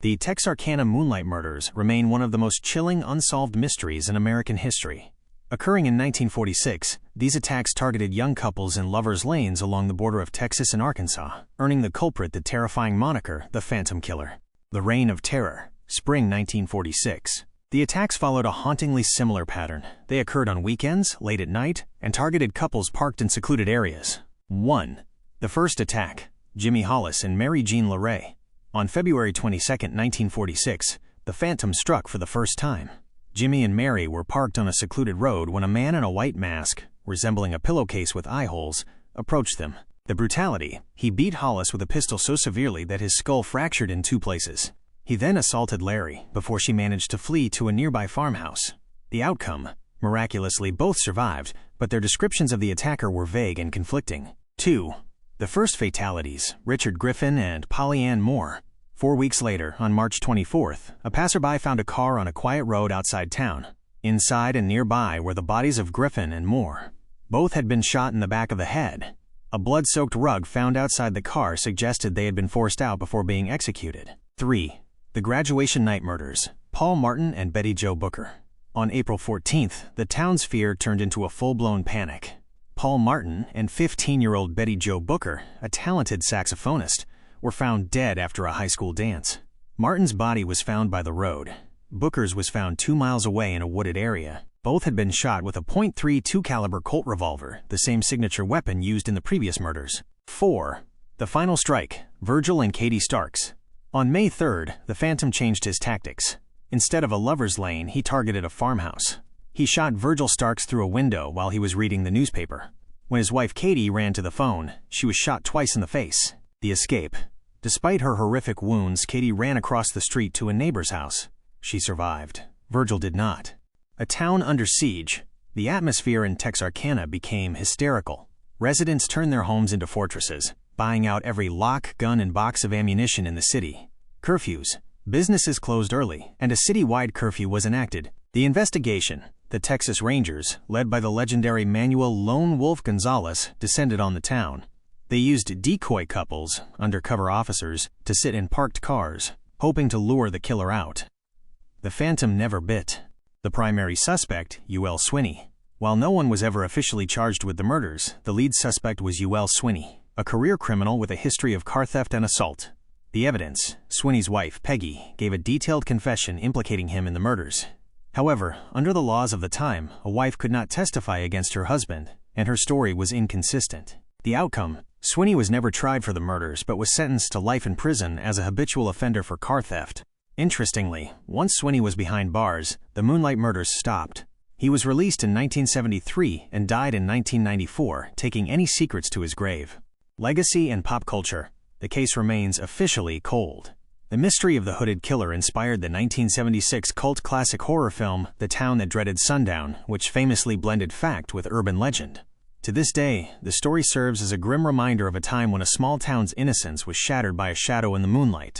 The Texarkana moonlight murders remain one of the most chilling unsolved mysteries in American history. Occurring in 1946, these attacks targeted young couples in lovers' lanes along the border of Texas and Arkansas, earning the culprit the terrifying moniker, the Phantom Killer. The Reign of Terror, spring 1946. The attacks followed a hauntingly similar pattern. They occurred on weekends, late at night, and targeted couples parked in secluded areas. 1. The first attack, Jimmy Hollis and Mary Jean LaRae. On February 22, 1946, the Phantom struck for the first time. Jimmy and Mary were parked on a secluded road when a man in a white mask, resembling a pillowcase with eye holes, approached them. The brutality: he beat Hollis with a pistol so severely that his skull fractured in 2 places. He then assaulted Larry before she managed to flee to a nearby farmhouse. The outcome: miraculously, both survived, but their descriptions of the attacker were vague and conflicting. 2. The first fatalities, Richard Griffin and Polly Ann Moore. 4 weeks later, on March 24th, a passerby found a car on a quiet road outside town. Inside and nearby were the bodies of Griffin and Moore. Both had been shot in the back of the head. A blood-soaked rug found outside the car suggested they had been forced out before being executed. 3. The graduation night murders, Paul Martin and Betty Jo Booker. On April 14th, the town's fear turned into a full-blown panic. Paul Martin and 15-year-old Betty Jo Booker, a talented saxophonist, were found dead after a high school dance. Martin's body was found by the road. Booker's was found 2 miles away in a wooded area. Both had been shot with a .32 caliber Colt revolver, the same signature weapon used in the previous murders. 4. The final strike, Virgil and Katie Starks. On May 3rd, the Phantom changed his tactics. Instead of a lover's lane, he targeted a farmhouse. He shot Virgil Starks through a window while he was reading the newspaper. When his wife Katie ran to the phone, she was shot twice in the face. The escape: despite her horrific wounds, Katie ran across the street to a neighbor's house. She survived. Virgil did not. A town under siege. The atmosphere in Texarkana became hysterical. Residents turned their homes into fortresses, buying out every lock, gun, and box of ammunition in the city. Curfews. Businesses closed early, and a city-wide curfew was enacted. The investigation: the Texas Rangers, led by the legendary Manuel Lone Wolf Gonzalez, descended on the town. They used decoy couples, undercover officers, to sit in parked cars, hoping to lure the killer out. The Phantom never bit. The primary suspect, Youell Swinney. While no one was ever officially charged with the murders, the lead suspect was Youell Swinney, a career criminal with a history of car theft and assault. The evidence: Swinney's wife, Peggy, gave a detailed confession implicating him in the murders. However, under the laws of the time, a wife could not testify against her husband, and her story was inconsistent. The outcome: Swinney was never tried for the murders but was sentenced to life in prison as a habitual offender for car theft. Interestingly, once Swinney was behind bars, the moonlight murders stopped. He was released in 1973 and died in 1994, taking any secrets to his grave. Legacy and pop culture: the case remains officially cold. The mystery of the hooded killer inspired the 1976 cult classic horror film The Town That Dreaded Sundown, which famously blended fact with urban legend. To this day, the story serves as a grim reminder of a time when a small town's innocence was shattered by a shadow in the moonlight.